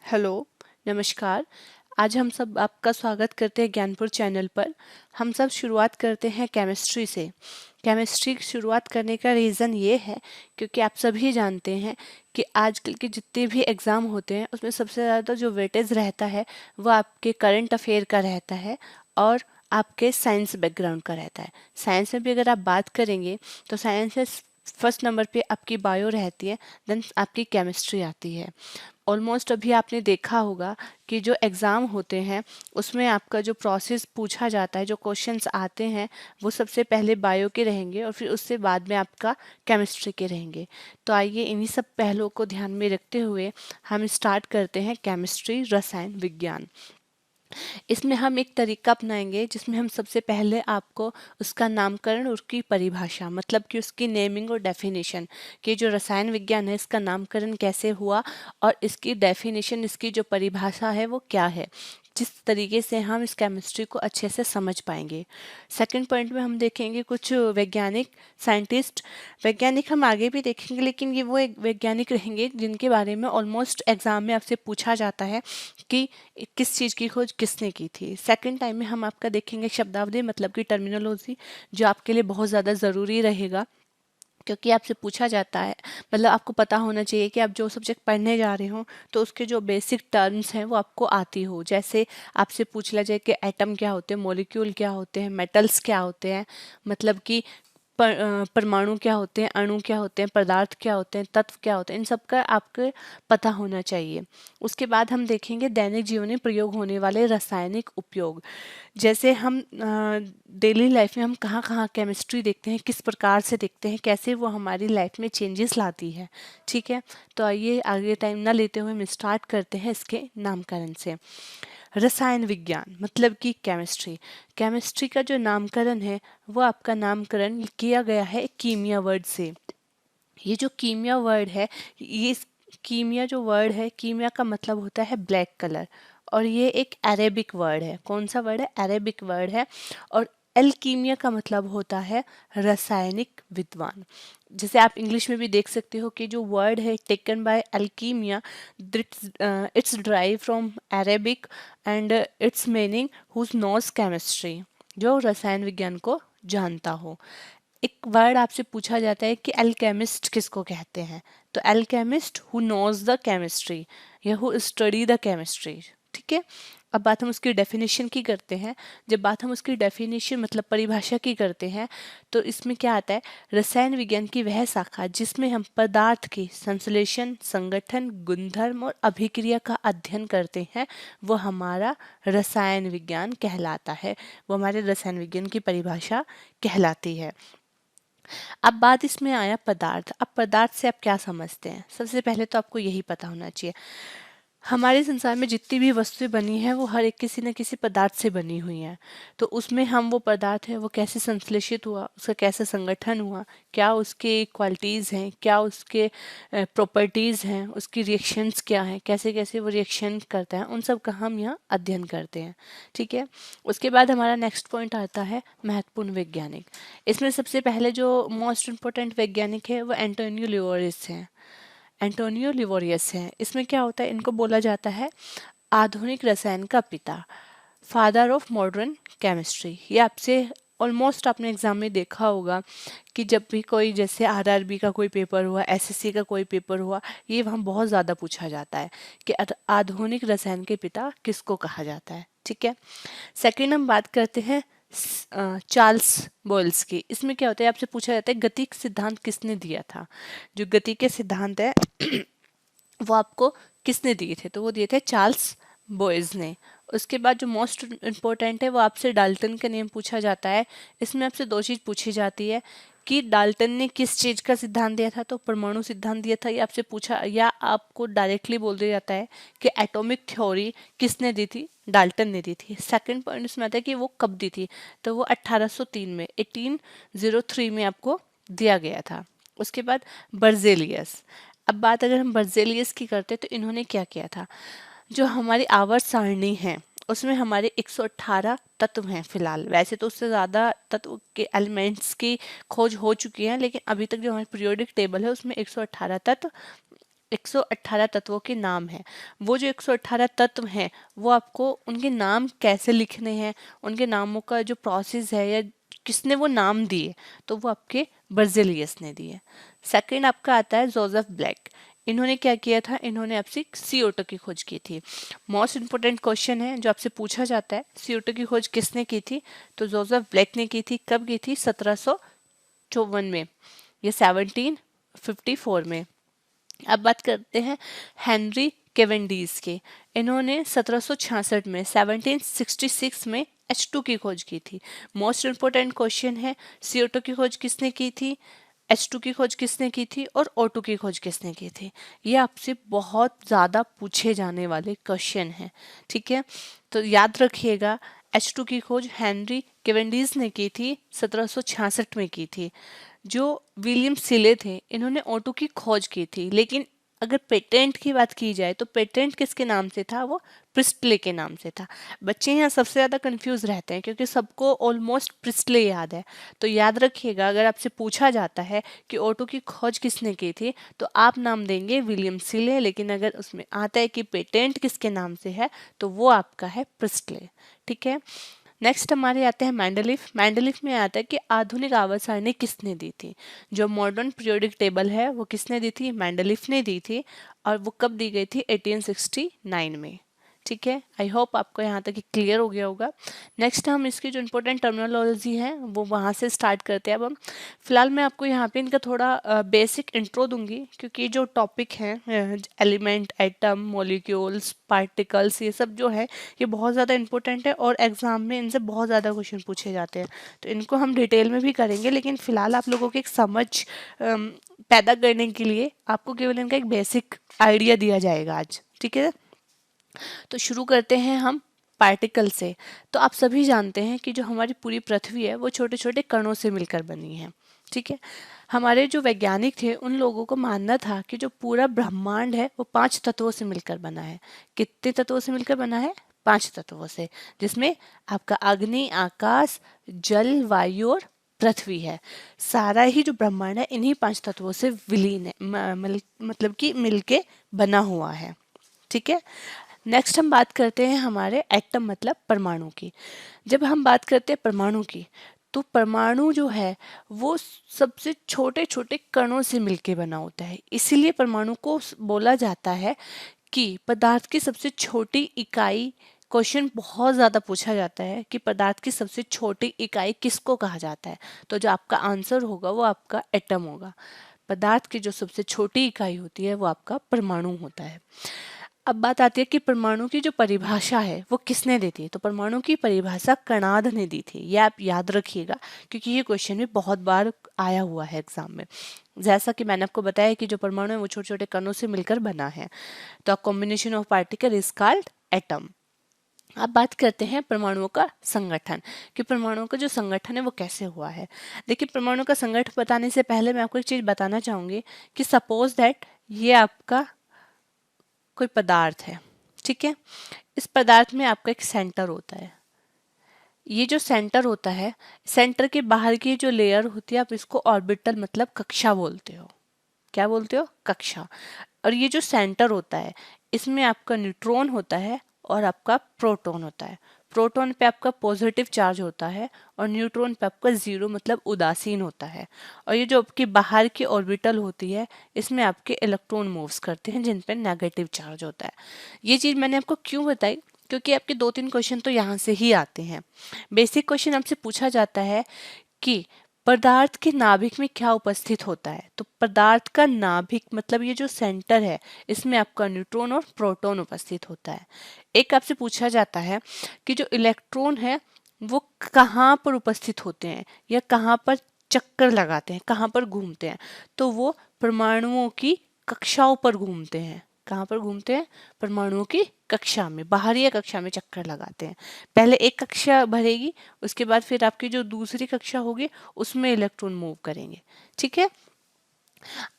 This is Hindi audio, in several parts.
हेलो, नमस्कार। आज हम सब आपका स्वागत करते हैं ज्ञानपुर चैनल पर। हम सब शुरुआत करते हैं केमिस्ट्री से। केमिस्ट्री की शुरुआत करने का रीज़न ये है क्योंकि आप सभी जानते हैं कि आजकल के जितने भी एग्ज़ाम होते हैं उसमें सबसे ज़्यादा जो वेटेज रहता है वो आपके करंट अफेयर का रहता है और आपके साइंस बैकग्राउंड का रहता है। साइंस में भी अगर आप बात करेंगे तो साइंस में फर्स्ट नंबर पे आपकी बायो रहती है, देन आपकी केमिस्ट्री आती है। ऑलमोस्ट अभी आपने देखा होगा कि जो एग्ज़ाम होते हैं उसमें आपका जो प्रोसेस पूछा जाता है, जो क्वेश्चंस आते हैं वो सबसे पहले बायो के रहेंगे और फिर उससे बाद में आपका केमिस्ट्री के रहेंगे। तो आइए इन्हीं सब पहलुओं को ध्यान में रखते हुए हम स्टार्ट करते हैं केमिस्ट्री रसायन विज्ञान। इसमें हम एक तरीका अपनाएंगे जिसमें हम सबसे पहले आपको उसका नामकरण और उसकी परिभाषा मतलब कि उसकी नेमिंग और डेफिनेशन कि जो रसायन विज्ञान है इसका नामकरण कैसे हुआ और इसकी डेफिनेशन इसकी जो परिभाषा है वो क्या है, जिस तरीके से हम इस केमिस्ट्री को अच्छे से समझ पाएंगे। सेकंड पॉइंट में हम देखेंगे कुछ वैज्ञानिक साइंटिस्ट। वैज्ञानिक हम आगे भी देखेंगे लेकिन ये वो एक वैज्ञानिक रहेंगे जिनके बारे में ऑलमोस्ट एग्जाम में आपसे पूछा जाता है कि किस चीज़ की खोज किसने की थी। सेकंड टाइम में हम आपका देखेंगे शब्दावली मतलब कि टर्मिनोलॉजी, जो आपके लिए बहुत ज़्यादा ज़रूरी रहेगा क्योंकि आपसे पूछा जाता है, मतलब आपको पता होना चाहिए कि आप जो सब्जेक्ट पढ़ने जा रहे हो तो उसके जो बेसिक टर्म्स हैं वो आपको आती हो। जैसे आपसे पूछ लिया जाए कि एटम क्या होते हैं, मॉलिक्यूल क्या होते हैं, मेटल्स क्या होते हैं, मतलब कि परमाणु क्या होते हैं, अणु क्या होते हैं, पदार्थ क्या होते हैं, तत्व क्या होते हैं, इन सब का आपको पता होना चाहिए। उसके बाद हम देखेंगे दैनिक जीवन में प्रयोग होने वाले रासायनिक उपयोग। जैसे हम डेली लाइफ में हम कहाँ कहाँ केमिस्ट्री देखते हैं, किस प्रकार से देखते हैं, कैसे वो हमारी लाइफ में चेंजेस लाती है। ठीक है, तो आइए आगे टाइम ना लेते हुए हम स्टार्ट करते हैं इसके नामकरण से। रसायन विज्ञान मतलब कि केमिस्ट्री। केमिस्ट्री का जो नामकरण है वो आपका नामकरण किया गया है कीमिया वर्ड से। ये जो कीमिया वर्ड है, ये कीमिया जो वर्ड है, कीमिया का मतलब होता है ब्लैक कलर और ये एक अरेबिक वर्ड है। कौन सा वर्ड है? अरेबिक वर्ड है। और एल्कीमिया का मतलब होता है रासायनिक विद्वान। जैसे आप इंग्लिश में भी देख सकते हो कि जो वर्ड है टेकन बाय एल्कीमिया, it's drive from Arabic and its meaning whose knows chemistry, जो रसायन विज्ञान को जानता हो। एक वर्ड आपसे पूछा जाता है कि अल्केमिस्ट किसको कहते हैं, तो alchemist who knows the chemistry या हु स्टडी द केमिस्ट्री। ठीक है, अब बात हम उसकी डेफिनेशन की करते हैं। जब बात हम उसकी डेफिनेशन मतलब परिभाषा की करते हैं तो इसमें क्या आता है? रसायन विज्ञान की वह शाखा जिसमें हम पदार्थ की संश्लेषण, संगठन, गुणधर्म और अभिक्रिया का अध्ययन करते हैं वो हमारा रसायन विज्ञान कहलाता है, वो हमारे रसायन विज्ञान की परिभाषा कहलाती है। अब बात इसमें आया पदार्थ। अब पदार्थ से आप क्या समझते हैं? सबसे पहले तो आपको यही पता होना चाहिए, हमारे संसार में जितनी भी वस्तुएं बनी हैं वो हर एक किसी न किसी पदार्थ से बनी हुई हैं। तो उसमें हम वो पदार्थ है वो कैसे संश्लेषित हुआ, उसका कैसे संगठन हुआ, क्या उसके क्वालिटीज़ हैं, क्या उसके प्रॉपर्टीज़ हैं, उसकी रिएक्शंस क्या हैं, कैसे कैसे वो रिएक्शन करता है, उन सब का हम यहाँ अध्ययन करते हैं। ठीक है, उसके बाद हमारा नेक्स्ट पॉइंट आता है महत्वपूर्ण वैज्ञानिक। इसमें सबसे पहले जो मोस्ट इम्पोर्टेंट वैज्ञानिक है वो एंटोनियो लियोरिस हैं। एंटोनियो लिवोरियस हैं। इसमें क्या होता है, इनको बोला जाता है आधुनिक रसायन का पिता, फादर ऑफ मॉडर्न केमिस्ट्री। ये आपसे ऑलमोस्ट आपने एग्जाम में देखा होगा कि जब भी कोई जैसे आरआरबी का कोई पेपर हुआ, एसएससी का कोई पेपर हुआ, ये वहाँ बहुत ज़्यादा पूछा जाता है कि आधुनिक रसायन के पिता किसको कहा जाता है। ठीक है, सेकंड हम बात करते हैं चार्ल्स बॉयल्स की। इसमें क्या होता है, आपसे पूछा जाता है गति का सिद्धांत किसने दिया था। जो गति के सिद्धांत है वो आपको किसने दिए थे, तो वो दिए थे चार्ल्स बॉयज ने। उसके बाद जो मोस्ट इम्पोर्टेंट है वो आपसे डाल्टन का नेम पूछा जाता है। इसमें आपसे दो चीज़ पूछी जाती है कि डाल्टन ने किस चीज़ का सिद्धांत दिया था, तो परमाणु सिद्धांत दिया था, या आपसे पूछा या आपको डायरेक्टली बोल दिया जाता है कि एटॉमिक थ्योरी किसने दी थी, डाल्टन ने दी थी। सेकंड पॉइंट इसमें आता है कि वो कब दी थी, तो वो 1803 में 1803 में आपको दिया गया था। उसके बाद बर्जेलियस। अब बात अगर हम बर्जेलियस की करते तो इन्होंने क्या किया था, जो हमारी आवर्त सारणी है उसमें हमारे 118 तत्व हैं फिलहाल। वैसे तो उससे ज़्यादा तत्व के एलिमेंट्स की खोज हो चुकी है, लेकिन अभी तक जो हमारी पीरियोडिक टेबल है उसमें 118 तत्व 118 तत्वों के नाम हैं। वो जो 118 तत्व हैं वो आपको उनके नाम कैसे लिखने हैं, उनके नामों का जो प्रोसेस है या किसने वो नाम दिए, तो वो आपके बर्जेलियस ने दिए। सेकंड आपका आता है जोसेफ ब्लैक। इन्होंने क्या किया था, इन्होंने आपसे CO2 की खोज की थी। मोस्ट इंपोर्टेंट क्वेश्चन है जो आपसे पूछा जाता है, CO2 की खोज किसने की थी, तो जोसेफ ब्लैक ने की थी। कब की थी, 1754 में या 1754 में। अब बात करते हैं हेनरी केवेंडिश के। इन्होंने 1766 में 1766 में H2 की खोज की थी। मोस्ट इंपोर्टेंट क्वेश्चन है, CO2 की खोज किसने की थी, H2 की खोज किसने की थी और O2 की खोज किसने की थी। ये आपसे बहुत ज़्यादा पूछे जाने वाले क्वेश्चन हैं, ठीक है। तो याद रखिएगा, H2 की खोज हेनरी केवेंडिश ने की थी, 1766 में की थी। जो विलियम सिले थे, इन्होंने O2 की खोज की थी, लेकिन अगर पेटेंट की बात की जाए तो पेटेंट किसके नाम से था, वो प्रिस्टले के नाम से था। बच्चे यहाँ सबसे ज़्यादा कंफ्यूज रहते हैं क्योंकि सबको ऑलमोस्ट प्रिस्टले याद है। तो याद रखिएगा, अगर आपसे पूछा जाता है कि O2 की खोज किसने की थी, तो आप नाम देंगे विलियम सिले, लेकिन अगर उसमें आता है कि पेटेंट किसके नाम से है तो वो आपका है प्रिस्टले, ठीक है। नेक्स्ट हमारे आते हैं मैंडलीफ। मैंडलीफ में आता है कि आधुनिक आवर्त सारणी किसने दी थी। जो मॉडर्न पीरियोडिक टेबल है वो किसने दी थी, मैंडलीफ ने दी थी। और वो कब दी गई थी, 1869 में, ठीक है। आई होप आपको यहाँ तक क्लियर हो गया होगा। नेक्स्ट हम इसकी जो इम्पोर्टेंट टर्मिनोलॉजी है वो वहाँ से स्टार्ट करते हैं। अब हम फिलहाल मैं आपको यहाँ पे इनका थोड़ा बेसिक इंट्रो दूंगी, क्योंकि जो टॉपिक हैं एलिमेंट, एटम, मॉलिक्यूल्स, पार्टिकल्स, ये सब जो है ये बहुत ज़्यादा इंपॉर्टेंट है और एग्जाम में इनसे बहुत ज़्यादा क्वेश्चन पूछे जाते हैं। तो इनको हम डिटेल में भी करेंगे, लेकिन फिलहाल आप लोगों की एक समझ पैदा करने के लिए आपको केवल इनका एक बेसिक आइडिया दिया जाएगा आज, ठीक है। तो शुरू करते हैं हम पार्टिकल से। तो आप सभी जानते हैं कि जो हमारी पूरी पृथ्वी है वो छोटे छोटे कणों से मिलकर बनी है, ठीक है। हमारे जो वैज्ञानिक थे उन लोगों को मानना था कि जो पूरा ब्रह्मांड है वो 5 तत्वों से मिलकर बना है। कितने तत्वों से मिलकर बना है, 5 तत्वों से, जिसमें आपका अग्नि, आकाश, जल, वायु और पृथ्वी है। सारा ही जो ब्रह्मांड है इन्हीं 5 तत्वों से विलीन है, मतलब कि मिलके बना हुआ है, ठीक है। नेक्स्ट हम बात करते हैं हमारे एटम मतलब परमाणु की। जब हम बात करते हैं परमाणु की, तो परमाणु जो है वो सबसे छोटे छोटे कणों से मिलके बना होता है। इसीलिए परमाणु को बोला जाता है कि पदार्थ की सबसे छोटी इकाई। क्वेश्चन बहुत ज़्यादा पूछा जाता है कि पदार्थ की सबसे छोटी इकाई किसको कहा जाता है, तो जो आपका आंसर होगा वो आपका एटम होगा। पदार्थ की जो सबसे छोटी इकाई होती है वो आपका परमाणु होता है। अब बात आती है कि परमाणु की जो परिभाषा है वो किसने दी थी, तो परमाणु की परिभाषा कणाद ने दी थी। ये आप याद रखिएगा क्योंकि ये क्वेश्चन भी बहुत बार आया हुआ है एग्जाम में। जैसा कि मैंने आपको बताया कि जो परमाणु है वो छोटे छोटे कणों से मिलकर बना है, तो combination of particle is called atom. अब बात करते हैं परमाणुओं का संगठन, कि परमाणुओं का जो संगठन है वो कैसे हुआ है। देखिए, परमाणु का संगठन बताने से पहले मैं आपको एक चीज बताना चाहूंगी कि सपोज दैट ये आपका कोई पदार्थ है, ठीक है। इस पदार्थ में आपका एक सेंटर होता है। ये जो सेंटर होता है, सेंटर के बाहर की जो लेयर होती है आप इसको ऑर्बिटल मतलब कक्षा बोलते हो। क्या बोलते हो, कक्षा। और ये जो सेंटर होता है इसमें आपका न्यूट्रॉन होता है और आपका प्रोटॉन होता है। प्रोटॉन पे आपका पॉजिटिव चार्ज होता है और न्यूट्रॉन पे आपका जीरो मतलब उदासीन होता है। और ये जो आपकी बाहर की ऑर्बिटल होती है इसमें आपके इलेक्ट्रॉन मूव्स करते हैं जिन पे नेगेटिव चार्ज होता है। ये चीज़ मैंने आपको क्यों बताई, क्योंकि आपके 2-3 क्वेश्चन तो यहाँ से ही आते हैं। बेसिक क्वेश्चन आपसे पूछा जाता है कि पदार्थ के नाभिक में क्या उपस्थित होता है, तो पदार्थ का नाभिक मतलब ये जो सेंटर है इसमें आपका न्यूट्रॉन और प्रोटॉन उपस्थित होता है। एक आपसे पूछा जाता है कि जो इलेक्ट्रॉन है वो कहाँ पर उपस्थित होते हैं या कहाँ पर चक्कर लगाते हैं, कहाँ पर घूमते हैं, तो वो परमाणुओं की कक्षाओं पर घूमते हैं। कहाँ पर घूमते हैं, परमाणुओं की कक्षा में, बाहरी कक्षा में चक्कर लगाते हैं। पहले एक कक्षा भरेगी, उसके बाद फिर आपकी जो दूसरी कक्षा होगी उसमें इलेक्ट्रॉन मूव करेंगे, ठीक है।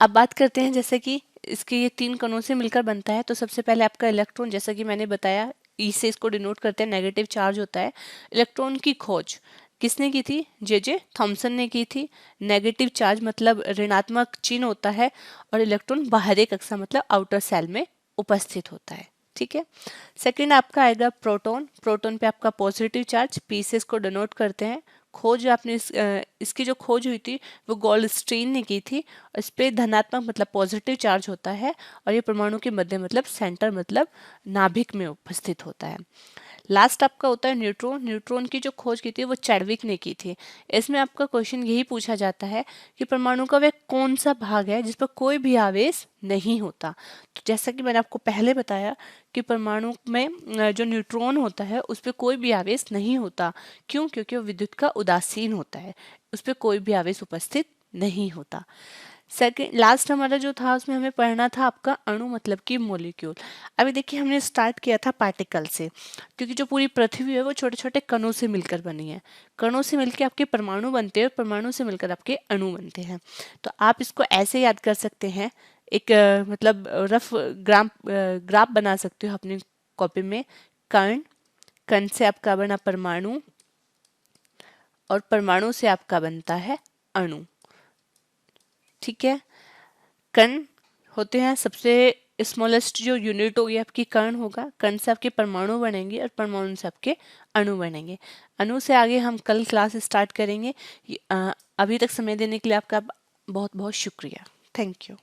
अब बात करते हैं जैसे कि इसके ये 3 कणों से मिलकर बनता है। तो सबसे पहले आपका इलेक्ट्रॉन, जैसा कि मैंने बताया, ई से इसको डिनोट करते हैं, नेगेटिव चार्ज होता है। इलेक्ट्रॉन की खोज, किसने की थी? जे थॉमसन ने की थी। नेगेटिव चार्ज मतलब ऋणात्मक चिन्ह होता है, और इलेक्ट्रॉन बाहरी कक्षा मतलब आउटर सेल में उपस्थित होता है। ठीक है। सेकंड आपका आएगा प्रोटॉन। प्रोटॉन पे आपका पॉजिटिव चार्ज, पी से इसको डिनोट करते हैं। खोज आपने इसकी जो खोज हुई थी वो गोल्डस्टीन ने की थी। इस पे धनात्मक मतलब पॉजिटिव चार्ज होता है, और ये परमाणु के मध्य मतलब सेंटर मतलब नाभिक में उपस्थित होता है। लास्ट आपका होता है न्यूट्रॉन। न्यूट्रॉन की जो खोज की थी वो चैडविक ने की थी। इसमें आपका क्वेश्चन यही पूछा जाता है कि परमाणु का वह कौन सा भाग है जिस पर कोई भी आवेश नहीं होता। तो जैसा कि मैंने आपको पहले बताया कि परमाणु में जो न्यूट्रॉन होता है उस पर कोई भी आवेश नहीं होता। क्यों? क्योंकि वो विद्युत का उदासीन होता है, उस पर कोई भी आवेश उपस्थित नहीं होता। सेकेंड लास्ट हमारा जो था उसमें हमें पढ़ना था आपका अणु मतलब कि मॉलिक्यूल। अभी देखिए हमने स्टार्ट किया था पार्टिकल से, क्योंकि जो पूरी पृथ्वी है वो छोटे छोटे कणों से मिलकर बनी है। कणों से मिलकर आपके परमाणु बनते हैं, और परमाणु से मिलकर आपके अणु बनते हैं। तो आप इसको ऐसे याद कर सकते हैं, एक मतलब रफ ग्राफ बना सकते हो अपनी कॉपी में। कण, कण से आपका बना परमाणु, और परमाणु से आपका बनता है अणु। ठीक है। कण होते हैं सबसे स्मॉलेस्ट जो यूनिट होगी आपकी कण होगा। कण से आपके परमाणु बनेंगे, और परमाणु से आपके अणु बनेंगे। अणु से आगे हम कल क्लास स्टार्ट करेंगे। अभी तक समय देने के लिए आपका बहुत बहुत शुक्रिया। Thank you.